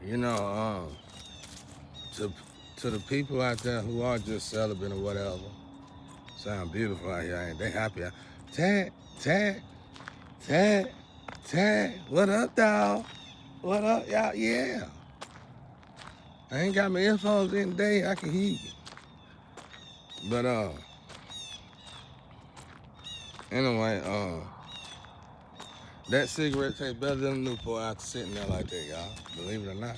You know, to the people out there who are just celibate or whatever, sound beautiful out here, ain't they? Happy out. Tat, tat, tat, tat. What up, dawg? What up, y'all? Yeah. I ain't got my earphones in today. I can hear you. But anyway, that cigarette tastes better than Newport after sitting there like that, y'all. Believe it or not.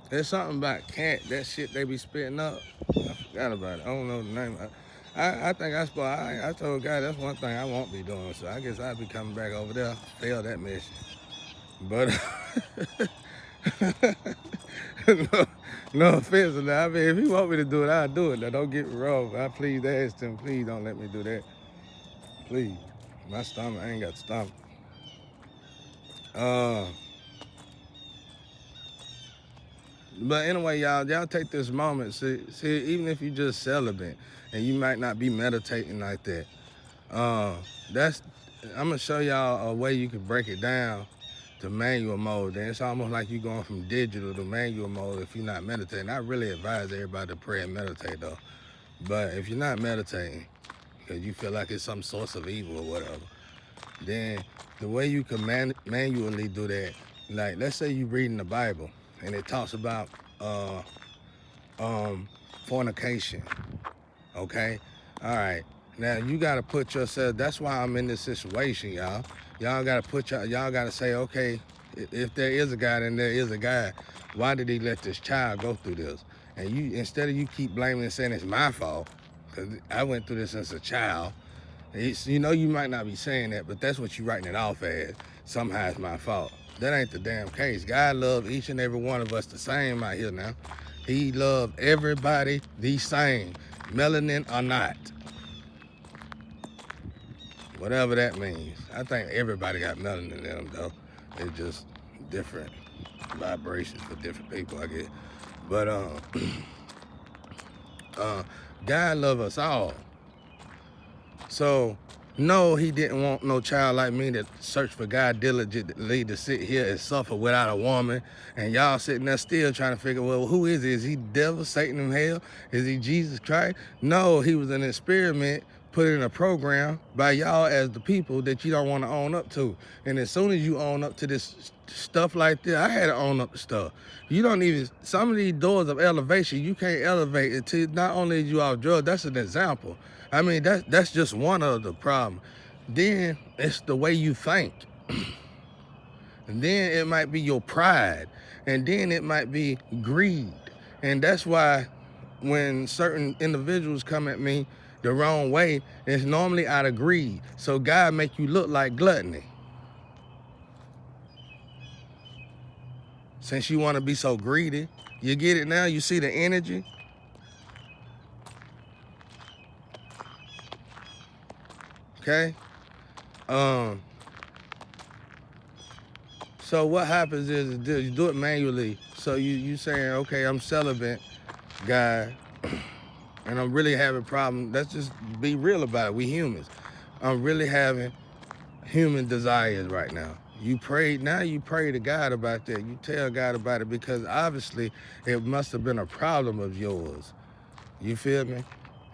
There's something about cat, that shit they be spitting up. I forgot about it. I don't know the name. I think I told God that's one thing I won't be doing. So I guess I'll be coming back over there, fail that mission. But no, no offense. I mean, if he want me to do it, I'll do it. Now, don't get me wrong. I please ask him, please don't let me do that. Please. My stomach, I ain't got stomach. But anyway, y'all take this moment. See, even if you just celibate and you might not be meditating like that, that's I'm gonna show y'all a way you can break it down to manual mode. And it's almost like you going from digital to manual mode if you're not meditating. I really advise everybody to pray and meditate though. But if you're not meditating, because you feel like it's some source of evil or whatever, then the way you can manually do that, like let's say you're reading the Bible and it talks about fornication. Okay? All right. Now you gotta put yourself, that's why I'm in this situation, y'all. Y'all gotta say, okay, if there is a God and there is a God, why did he let this child go through this? And you, instead of you keep blaming and saying it's my fault, because I went through this as a child, you know you might not be saying that, but that's what you're writing it off as. Somehow it's my fault. That ain't the damn case. God loves each and every one of us the same out here now. He loved everybody the same, melanin or not. Whatever that means. I think everybody got melanin in them though. It's just different vibrations for different people, I guess. But God love us all. So no, he didn't want no child like me to search for God diligently to sit here and suffer without a woman. And y'all sitting there still trying to figure, well, who is he? Is he the devil, Satan in hell? Is he Jesus Christ? No, he was an experiment put in a program by y'all as the people that you don't want to own up to. And as soon as you own up to this stuff like this, I had to own up to stuff. You don't even, some of these doors of elevation, you can't elevate until not only you off drugs, that's an example. I mean, that's just one of the problems. Then it's the way you think. And then it might be your pride. And then it might be greed. And that's why when certain individuals come at me the wrong way, it's normally out of greed. So God make you look like gluttony. Since you want to be so greedy, you get it now? You see the energy? Okay? So what happens is you do it manually. So you saying, okay, I'm celibate, guy, and I'm really having a problem. Let's just be real about it. We humans. I'm really having human desires right now. You pray to God about that. You tell God about it because obviously it must have been a problem of yours. You feel me?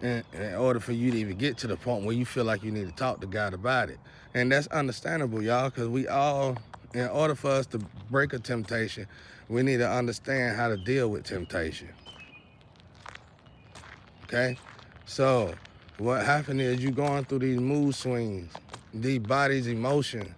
In order for you to even get to the point where you feel like you need to talk to God about it. And that's understandable, y'all, because we all, in order for us to break a temptation, we need to understand how to deal with temptation. Okay? So, what happened is you going through these mood swings, these bodily emotions.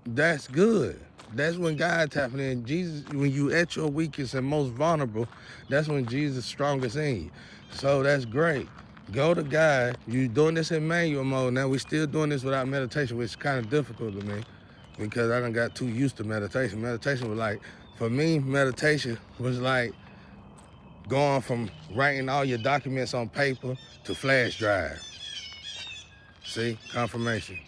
That's good. That's when God's happening. And Jesus, when you at your weakest and most vulnerable, that's when Jesus is strongest in you. So that's great. Go to God. You doing this in manual mode. Now we still doing this without meditation, which is kind of difficult to me because I done got too used to meditation. Meditation was like, for me, meditation was like going from writing all your documents on paper to flash drive. See, confirmation.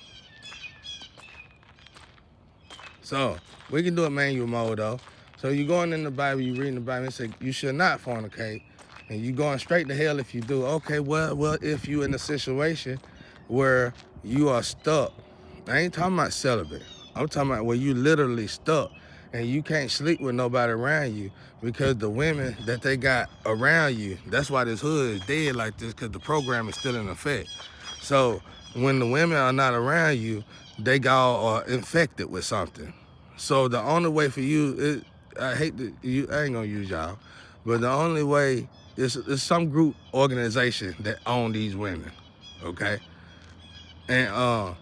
So we can do it manual mode though. So you going in the Bible, you reading the Bible, and say you should not fornicate, and you going straight to hell if you do. Okay, well, if you in a situation where you are stuck. I ain't talking about celibate. I'm talking about where you literally stuck and you can't sleep with nobody around you because the women that they got around you, that's why this hood is dead like this, because the program is still in effect. So when the women are not around you, they all are infected with something. So the only way for you is, I hate to, I ain't gonna use y'all, but the only way is some group organization that own these women, okay? And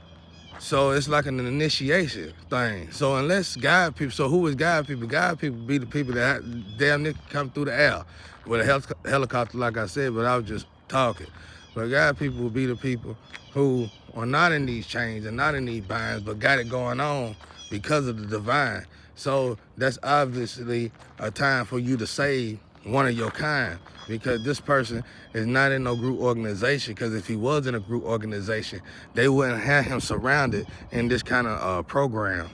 so it's like an initiation thing. So unless God people, so who is God people? God people be the people that damn near come through the air with a helicopter, like I said, but I was just talking. But God people will be the people who are not in these chains and not in these binds, but got it going on because of the divine. So that's obviously a time for you to save one of your kind, because this person is not in no group organization, because if he was in a group organization, they wouldn't have him surrounded in this kind of program.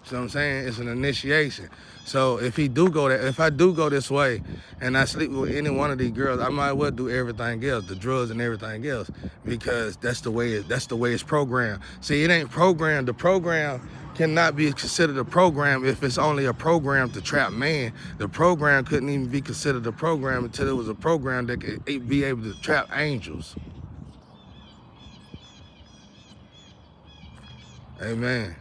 So I'm saying it's an initiation. So if he do go if I do go this way and I sleep with any one of these girls, I might well do everything else, the drugs and everything else, because that's the way it's programmed. See, it ain't programmed. The program cannot be considered a program if it's only a program to trap man. The program couldn't even be considered a program until it was a program that could be able to trap angels. Amen.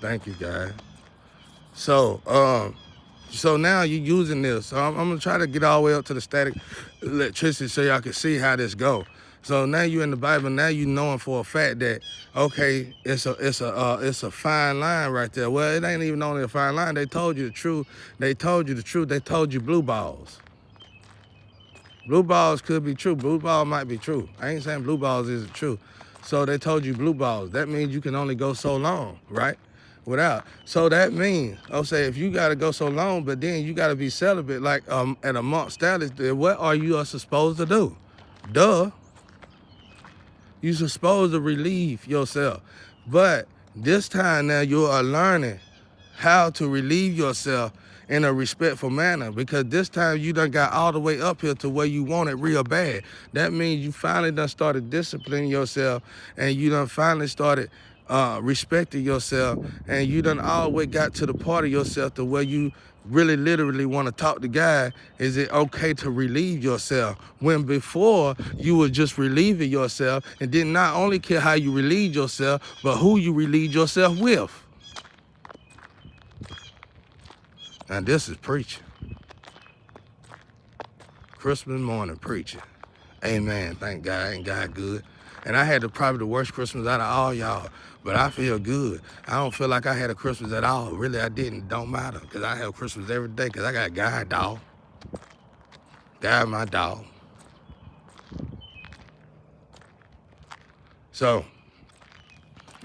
Thank you, guys. So now you're using this. So I'm gonna try to get all the way up to the static electricity so y'all can see how this go. So now you in the Bible. Now you knowing for a fact that, okay, it's a fine line right there. Well, it ain't even only a fine line. They told you the truth. They told you the truth. They told you blue balls. Blue balls could be true. Blue ball might be true. I ain't saying blue balls isn't true. So they told you blue balls. That means you can only go so long, right? Without. So that means, I'll say, if you got to go so long, but then you got to be celibate, like at a month status, then what are you supposed to do? Duh. You're supposed to relieve yourself. But this time now you are learning how to relieve yourself in a respectful manner, because this time you done got all the way up here to where you want it real bad. That means you finally done started disciplining yourself, and you done finally started respecting yourself, and you done always got to the part of yourself to where you really literally want to talk to God. Is it okay to relieve yourself? When before you were just relieving yourself and did not only care how you relieve yourself, but who you relieve yourself with. And this is preaching. Christmas morning preaching. Amen. Thank God. Ain't God good? And I had probably the worst Christmas out of all y'all, but I feel good. I don't feel like I had a Christmas at all. Really, I didn't. Don't matter, because I have Christmas every day, because I got God, dog. God, my dog. So,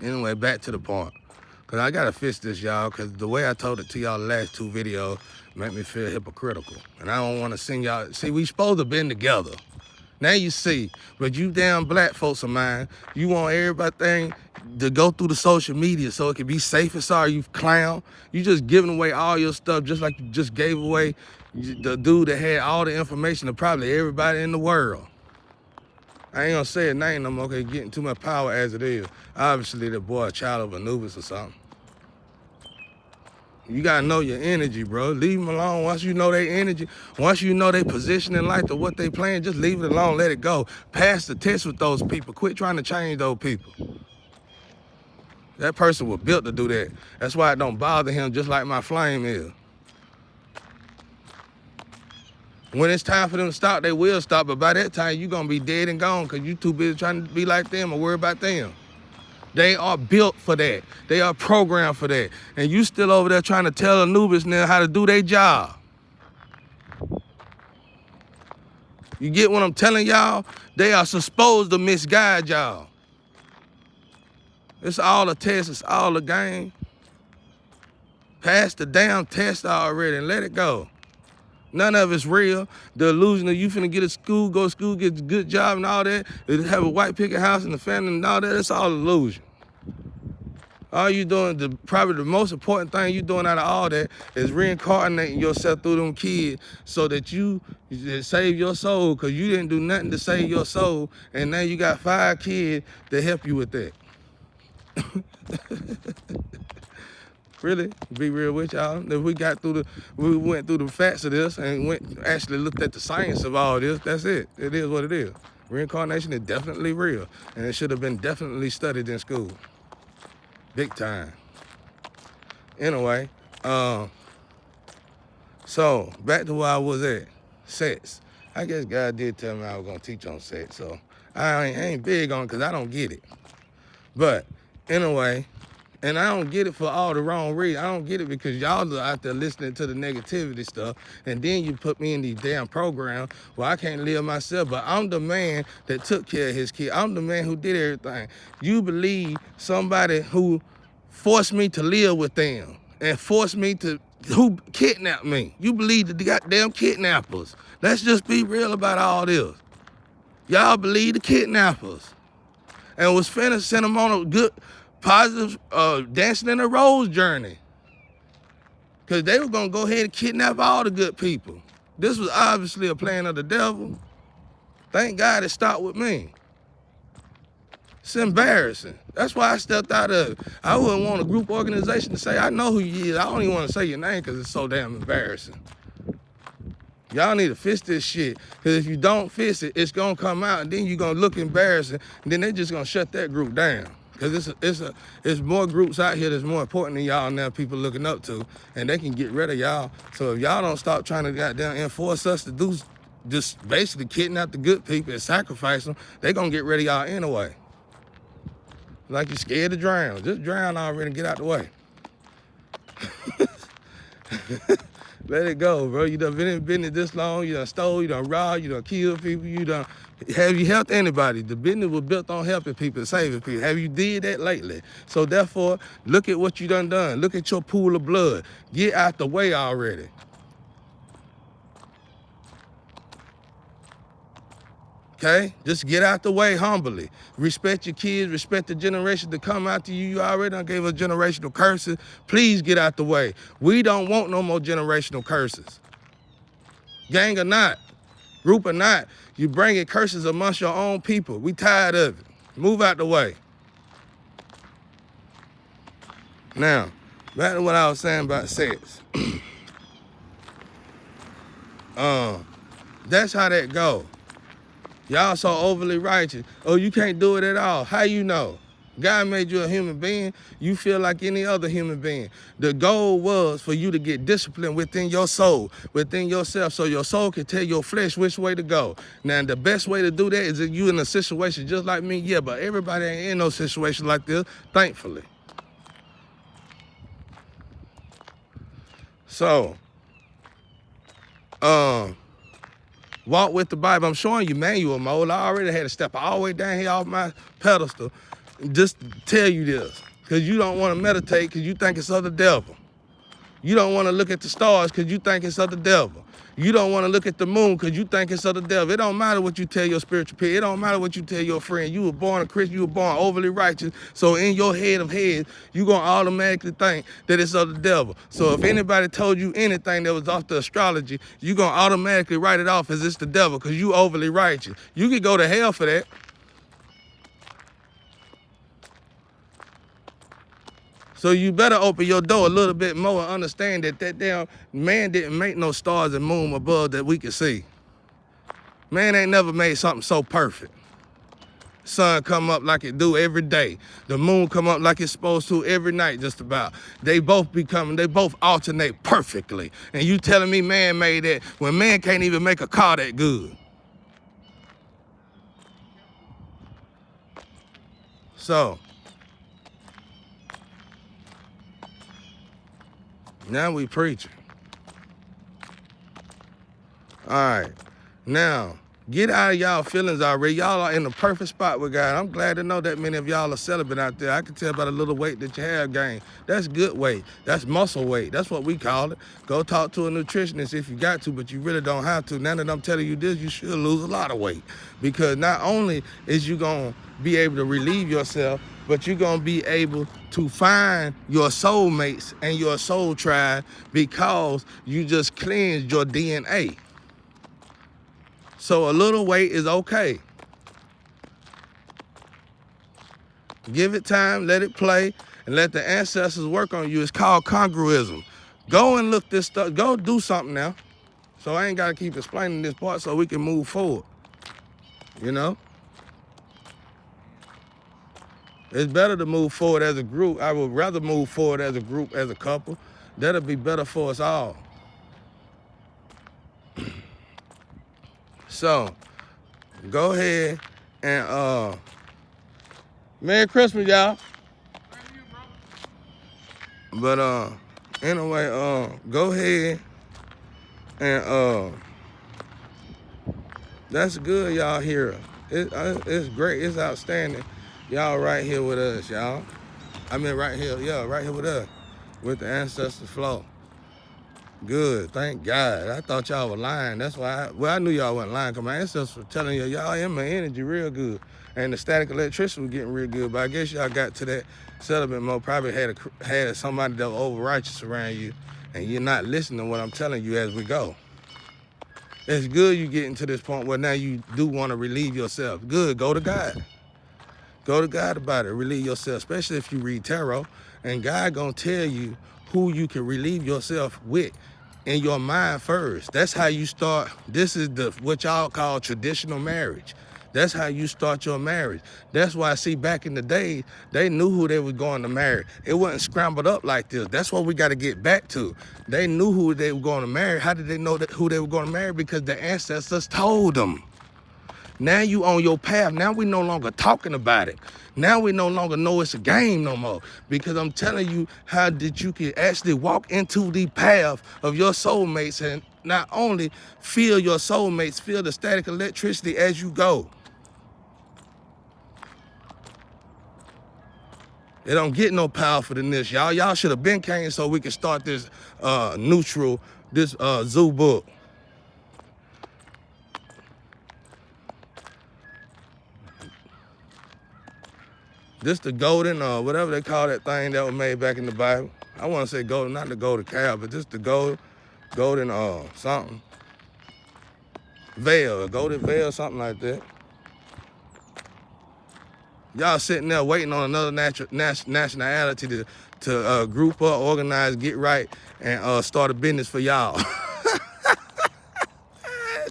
anyway, back to the point. Because I got to fix this, y'all, because the way I told it to y'all the last two videos made me feel hypocritical. And I don't want to sing y'all. See, we supposed to been together. Now you see, but you damn black folks of mine, you want everything to go through the social media so it can be safe and sorry, you clown. You just giving away all your stuff just like you just gave away the dude that had all the information to probably everybody in the world. I ain't gonna say a name no more, okay, getting too much power as it is. Obviously the boy a child of Anubis or something. You gotta know your energy, bro. Leave them alone. Once you know their energy, once you know their position in life or what they playing, just leave it alone, let it go. Pass the test with those people. Quit trying to change those people. That person was built to do that. That's why it don't bother him, just like my flame is. When it's time for them to stop, they will stop, but by that time, you're gonna be dead and gone because you too busy trying to be like them or worry about them. They are built for that. They are programmed for that. And you still over there trying to tell Anubis now how to do their job. You get what I'm telling y'all? They are supposed to misguide y'all. It's all a test. It's all a game. Pass the damn test already and let it go. None of it's real. The illusion of you finna get a school, go to school, get a good job and all that, have a white picket house and a family and all that, it's all illusion. All you doing, probably the most important thing you doing out of all that is reincarnating yourself through them kids so that you save your soul, because you didn't do nothing to save your soul, and now you got 5 kids to help you with that. Really, be real with y'all. If we went through the facts of this and actually looked at the science of all this, that's it. It is what it is. Reincarnation is definitely real, and it should have been definitely studied in school. Big time. Anyway, so back to where I was at, sex. I guess God did tell me I was gonna teach on sex, so I ain't big on it because I don't get it. But anyway, and I don't get it for all the wrong reasons. I don't get it because y'all are out there listening to the negativity stuff, and then you put me in these damn programs where I can't live myself, but I'm the man that took care of his kid. I'm the man who did everything. You believe somebody who forced me to live with them and forced me to, who kidnapped me. You believe the goddamn kidnappers. Let's just be real about all this. Y'all believe the kidnappers and was finna send them on a good, positive, dancing in a rose journey. Because they were gonna go ahead and kidnap all the good people. This was obviously a plan of the devil. Thank God it stopped with me. It's embarrassing. That's why I stepped out of it. I wouldn't want a group organization to say, I know who you is. I don't even want to say your name because it's so damn embarrassing. Y'all need to fix this shit. Because if you don't fix it, it's going to come out and then you're going to look embarrassing. And then they just going to shut that group down. Because it's more groups out here that's more important than y'all now, people looking up to. And they can get rid of y'all. So if y'all don't stop trying to goddamn enforce us to do, just basically kidnap the good people and sacrifice them, they going to get rid of y'all anyway. Like you're scared to drown. Just drown already and get out the way. Let it go, bro. You done been in business this long. You done stole, you done robbed, you done killed people. Have you helped anybody? The business was built on helping people, saving people. Have you did that lately? So therefore, look at what you done. Look at your pool of blood. Get out the way already. Okay? Just get out the way humbly. Respect your kids, respect the generation to come after you. You already done gave us generational curses. Please get out the way. We don't want no more generational curses. Gang or not, group or not, you bringing curses amongst your own people. We tired of it. Move out the way. Now, back to what I was saying about sex. That's how that go. Y'all so overly righteous. Oh, you can't do it at all. How you know? God made you a human being. You feel like any other human being. The goal was for you to get discipline within your soul, within yourself, so your soul can tell your flesh which way to go. Now, the best way to do that is if you in a situation just like me. Yeah, but everybody ain't in no situation like this, thankfully. So, walk with the Bible. I'm showing you manual mode. I already had to step all the way down here off my pedestal just to tell you this. Because you don't want to meditate because you think it's of the devil. You don't want to look at the stars because you think it's of the devil. You don't want to look at the moon because you think it's of the devil. It don't matter what you tell your spiritual peer. It don't matter what you tell your friend. You were born a Christian. You were born overly righteous. So in your head of heads, you're going to automatically think that it's of the devil. So if anybody told you anything that was off the astrology, you're going to automatically write it off as it's the devil because you overly righteous. You could go to hell for that. So you better open your door a little bit more and understand that that damn man didn't make no stars and moon above that we can see. Man ain't never made something so perfect. Sun come up like it do every day. The moon come up like it's supposed to every night just about. They both alternate perfectly. And you telling me man made that when man can't even make a car that good. So, now we preaching. All right, now, Get out of y'all feelings already. Y'all are in the perfect spot with God. I'm glad to know that many of y'all are celibate out there. I can tell by the little weight that you have gained. That's good weight. That's muscle weight. That's what we call it. Go talk to a nutritionist if you got to, but you really don't have to. Now that I'm telling you this, you should lose a lot of weight. Because not only is you going to be able to relieve yourself, but you're going to be able to find your soulmates and your soul tribe because you just cleansed your DNA. So a little weight is okay. Give it time, let it play, and let the ancestors work on you. It's called congruism. Go and look this stuff. Go do something now. So I ain't got to keep explaining this part so we can move forward. You know? It's better to move forward as a group. I would rather move forward as a group, as a couple. That'll be better for us all. So, go ahead and Merry Christmas, y'all. But anyway, go ahead and that's good, y'all here. It's great, it's outstanding. Y'all right here with us, y'all. I mean right here, yeah, right here with us, with the ancestors flow. Good, thank God. I thought y'all were lying. That's why, I knew y'all wasn't lying, because my ancestors were telling y'all in my energy real good. And the static electricity was getting real good. But I guess y'all got to that settlement mode, probably had somebody that was over righteous around you, and you're not listening to what I'm telling you as we go. It's good you getting to this point where now you do want to relieve yourself. Good, go to God. Go to God about it, relieve yourself, especially if you read tarot. And God gonna tell you who you can relieve yourself with in your mind first. That's how you start. This is what y'all call traditional marriage. That's how you start your marriage. That's why I see back in the day, they knew who they were going to marry. It wasn't scrambled up like this. That's what we got to get back to. They knew who they were going to marry. How did they know who they were going to marry? Because the ancestors told them. Now you on your path. Now we no longer talking about it. Now we no longer know it's a game no more. Because I'm telling you how that you can actually walk into the path of your soulmates and not only feel your soulmates, feel the static electricity as you go. It don't get no powerful than this, y'all. Y'all should have been came so we could start this this zoo book. This the golden, whatever they call that thing that was made back in the Bible. I want to say golden, not the golden cow, but just the golden something. Veil, a golden veil, something like that. Y'all sitting there waiting on another nationality to group up, organize, get right, and start a business for y'all.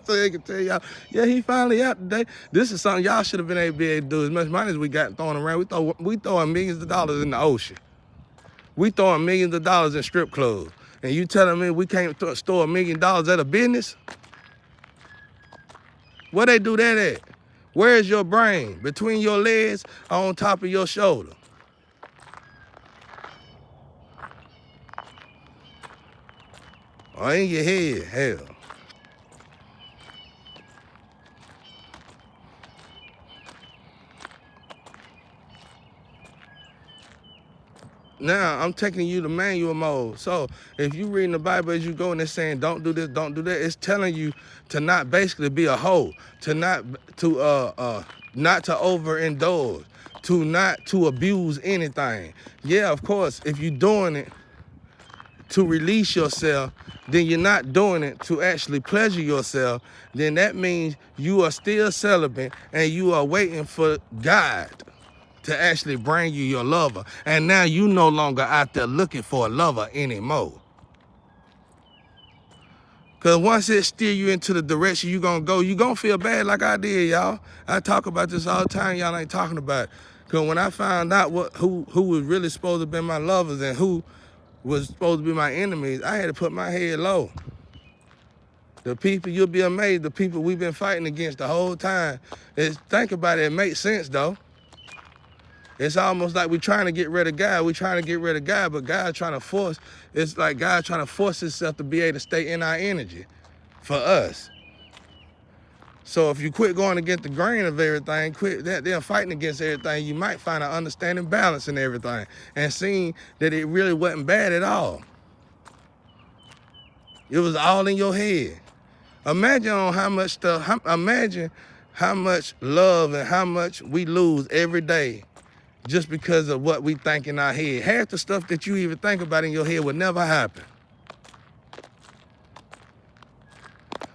So they can tell y'all, yeah, he finally out today. This is something y'all should have been able to do. As much money as we got thrown around, we throwing millions of dollars in the ocean. We throwing millions of dollars in strip clubs. And you telling me we can't store $1 million at a business? Where they do that at? Where's your brain? Between your legs or on top of your shoulder? Or in your head, hell. Now, I'm taking you to manual mode. So if you reading the Bible as you go and it's saying don't do this, don't do that, it's telling you to not basically be a hoe, to not to overindulge, not to abuse anything. Yeah, of course, if you're doing it to release yourself, then you're not doing it to actually pleasure yourself, then that means you are still celibate and you are waiting for God to actually bring you your lover. And now you no longer out there looking for a lover anymore. Because once it steer you into the direction you're going to go, you're going to feel bad like I did, y'all. I talk about this all the time. Y'all ain't talking about it. Because when I found out who was really supposed to be my lovers and who was supposed to be my enemies, I had to put my head low. The people, you'll be amazed, the people we've been fighting against the whole time. Think about it, it makes sense, though. It's almost like we're trying to get rid of God. We're trying to get rid of God, but God trying to force, it's like God trying to force himself to be able to stay in our energy for us. So if you quit going against the grain of everything, quit that they're fighting against everything, you might find an understanding balance in everything and seeing that it really wasn't bad at all. It was all in your head. Imagine on how much stuff, imagine how much love and how much we lose every day just because of what we think in our head. Half the stuff that you even think about in your head would never happen.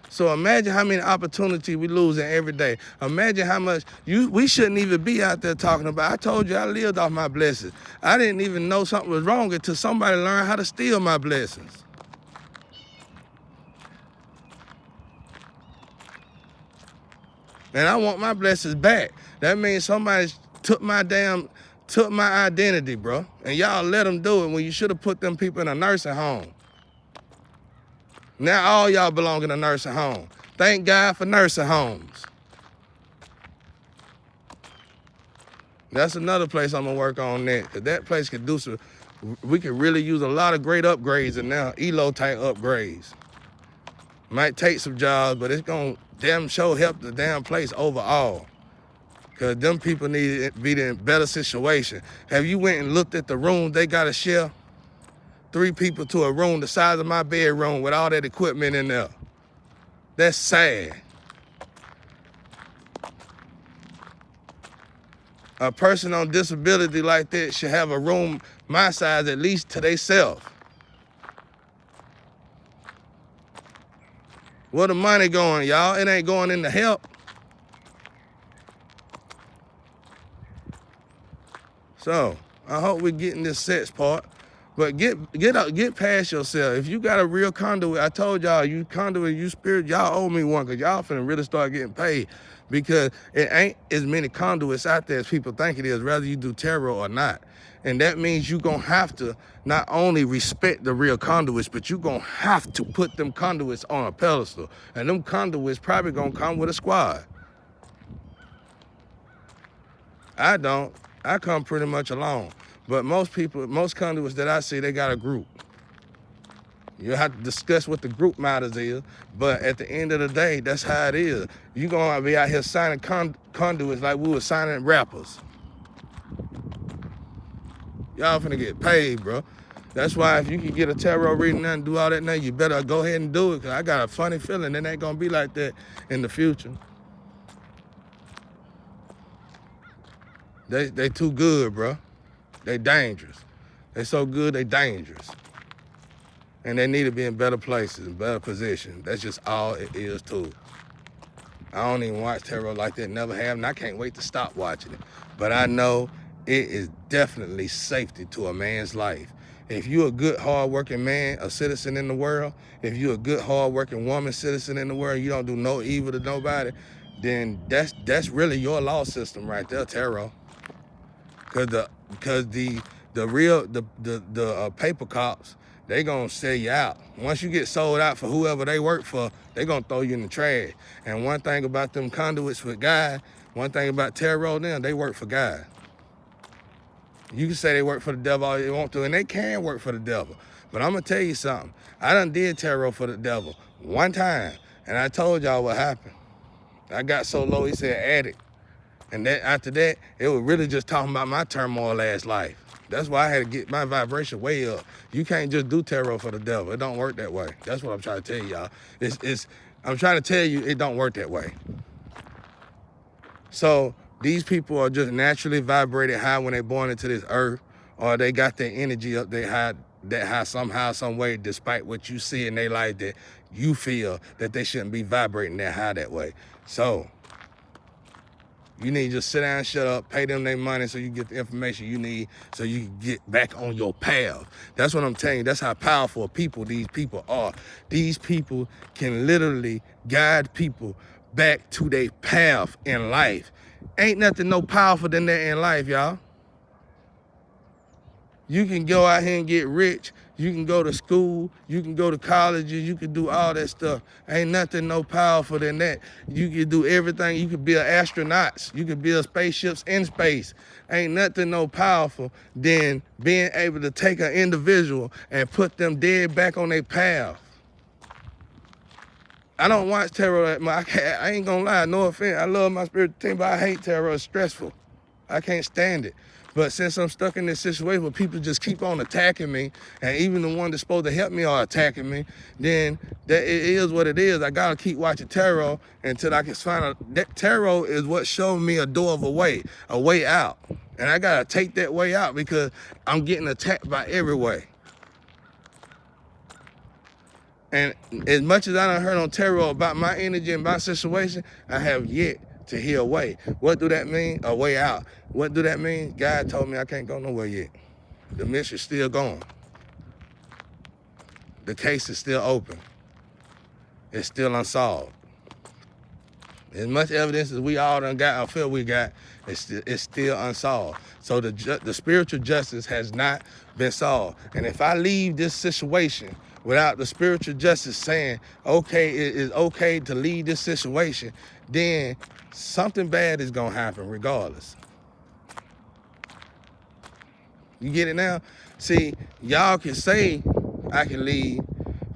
So imagine how many opportunities we losing every day. Imagine how much we shouldn't even be out there talking about. I told you I lived off my blessings. I didn't even know something was wrong until somebody learned how to steal my blessings. And I want my blessings back. That means somebody took my identity, bro. And y'all let them do it when you should have put them people in a nursing home. Now all y'all belong in a nursing home. Thank God for nursing homes. That's another place I'm gonna work on that, because that place could do some, we could really use a lot of great upgrades in there, ELO type upgrades. Might take some jobs, but it's gonna damn sure help the damn place overall. Because them people need to be in a better situation. Have you went and looked at the room they gotta share? 3 people to a room the size of my bedroom with all that equipment in there. That's sad. A person on disability like that should have a room my size at least to themselves. Where the money going, y'all? It ain't going into help. So I hope we're getting this sex part. But get past yourself. If you got a real conduit, I told y'all, you conduit, you spirit, y'all owe me one, because y'all finna really start getting paid. Because it ain't as many conduits out there as people think it is, whether you do tarot or not. And that means you gonna have to not only respect the real conduits, but you gonna have to put them conduits on a pedestal. And them conduits probably gonna come with a squad. I don't. I come pretty much alone. But most people, most conduits that I see, they got a group. You have to discuss what the group matters is, but at the end of the day, that's how it is. You gonna be out here signing conduits like we were signing rappers. Y'all finna get paid, bro. That's why if you can get a tarot reading and do all that now, you better go ahead and do it, because I got a funny feeling it ain't gonna be like that in the future. They too good, bro. They dangerous. They so good, they dangerous. And they need to be in better places, in better positions. That's just all it is too. I don't even watch tarot like that, never have, and I can't wait to stop watching it. But I know it is definitely safety to a man's life. If you're a good, hard-working man, a citizen in the world, if you're a good, hard-working woman, citizen in the world, you don't do no evil to nobody, then that's really your law system right there, tarot. Because the paper cops, they gonna sell you out. Once you get sold out for whoever they work for, they gonna throw you in the trash. And one thing about them conduits with God, one thing about tarot, they work for God. You can say they work for the devil all you want to, and they can work for the devil. But I'm gonna tell you something. I done did tarot for the devil one time, and I told y'all what happened. I got so low, he said addict. And then after that, it was really just talking about my turmoil ass life. That's why I had to get my vibration way up. You can't just do tarot for the devil. It don't work that way. That's what I'm trying to tell y'all. I'm trying to tell you it don't work that way. So these people are just naturally vibrated high when they're born into this earth, or they got their energy up that high somehow, some way, despite what you see in their life that you feel that they shouldn't be vibrating that high that way. So you need to just sit down, shut up, pay them their money so you get the information you need so you can get back on your path. That's what I'm telling you. That's how powerful people these people are. These people can literally guide people back to their path in life. Ain't nothing no powerful than that in life, y'all. You can go out here and get rich. You can go to school. You can go to colleges. You can do all that stuff. Ain't nothing no powerful than that. You can do everything. You can build astronauts. You can build spaceships in space. Ain't nothing no powerful than being able to take an individual and put them dead back on their path. I don't watch tarot that much. I ain't gonna lie, no offense. I love my spiritual team, but I hate tarot. It's stressful. I can't stand it. But since I'm stuck in this situation where people just keep on attacking me, and even the ones that's supposed to help me are attacking me, then it is what it is. I gotta keep watching tarot until I can find out. That tarot is what showed me a door of a way out. And I gotta take that way out because I'm getting attacked by every way. And as much as I done heard on tarot about my energy and my situation, I have yet to hear a way. What do that mean? A way out. What do that mean? God told me I can't go nowhere yet. The mission's still going. The case is still open. It's still unsolved. As much evidence as we all done got, I feel we got, it's still unsolved. So the spiritual justice has not been solved. And if I leave this situation without the spiritual justice saying, okay, it is okay to leave this situation, then something bad is gonna happen regardless. You get it now? See, y'all can say I can leave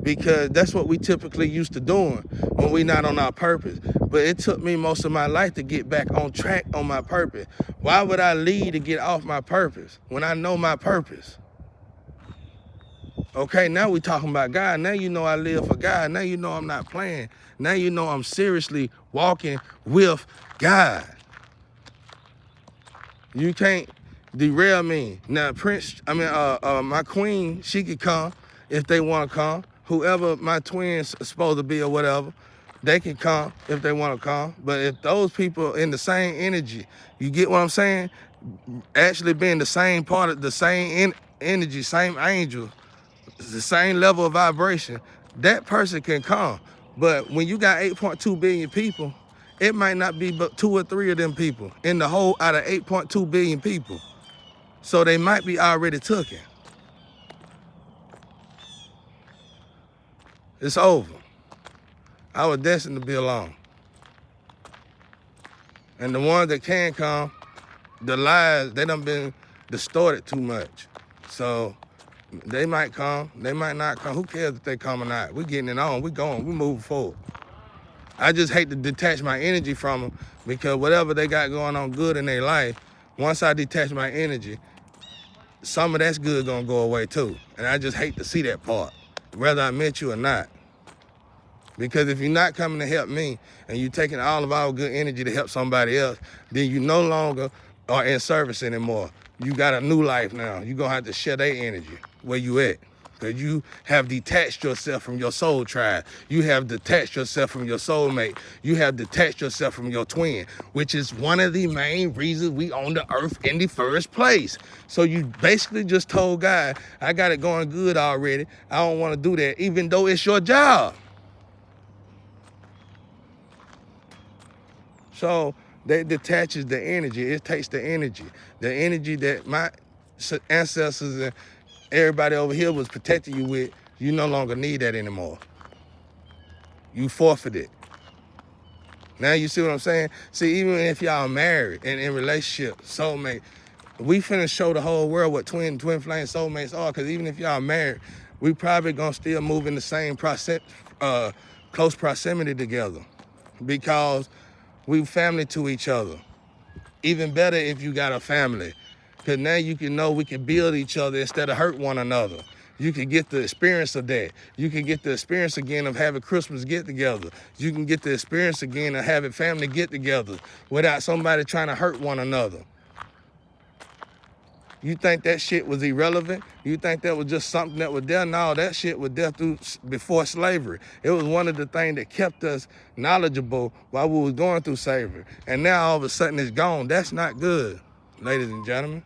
because that's what we typically used to doing when we not on our purpose. But it took me most of my life to get back on track on my purpose. Why would I leave to get off my purpose when I know my purpose? Okay, now we talking about God. Now you know I live for God. Now you know I'm not playing. Now you know I'm seriously walking with God. You can't derail me. Now, my queen, she could come if they want to come. Whoever my twins are supposed to be or whatever, they can come if they want to come. But if those people in the same energy, you get what I'm saying? Actually being the same part of the same energy, same angel, the same level of vibration, that person can come. But when you got 8.2 billion people, it might not be but 2 or 3 of them people in the whole out of 8.2 billion people. So they might be already taken. It's over. I was destined to be alone. And the ones that can come, the lies, they done been distorted too much. So they might come, they might not come. Who cares if they come or not? We getting it on, we going, we moving forward. I just hate to detach my energy from them because whatever they got going on good in their life, once I detach my energy, some of that's good gonna go away too. And I just hate to see that part, whether I meant you or not. Because if you're not coming to help me and you're taking all of our good energy to help somebody else, then you no longer are in service anymore. You got a new life now. You're gonna have to share their energy where you at. Because you have detached yourself from your soul tribe. You have detached yourself from your soulmate. You have detached yourself from your twin, which is one of the main reasons we on the earth in the first place. So you basically just told God, I got it going good already. I don't want to do that, even though it's your job. So that detaches the energy. It takes the energy that my ancestors and everybody over here was protecting you with. You no longer need that anymore. You forfeit it. Now you see what I'm saying? See, even if y'all married and in relationship, soulmate, we finna show the whole world what twin flame soulmates are. Because even if y'all married, we probably gonna still move in the same close proximity together, because we family to each other. Even better if you got a family, because now you can know we can build each other instead of hurt one another. You can get the experience of that. You can get the experience again of having Christmas get-together. You can get the experience again of having family get-together without somebody trying to hurt one another. You think that shit was irrelevant? You think that was just something that was there? No, that shit was there before slavery. It was one of the things that kept us knowledgeable while we was going through slavery. And now all of a sudden it's gone. That's not good, ladies and gentlemen.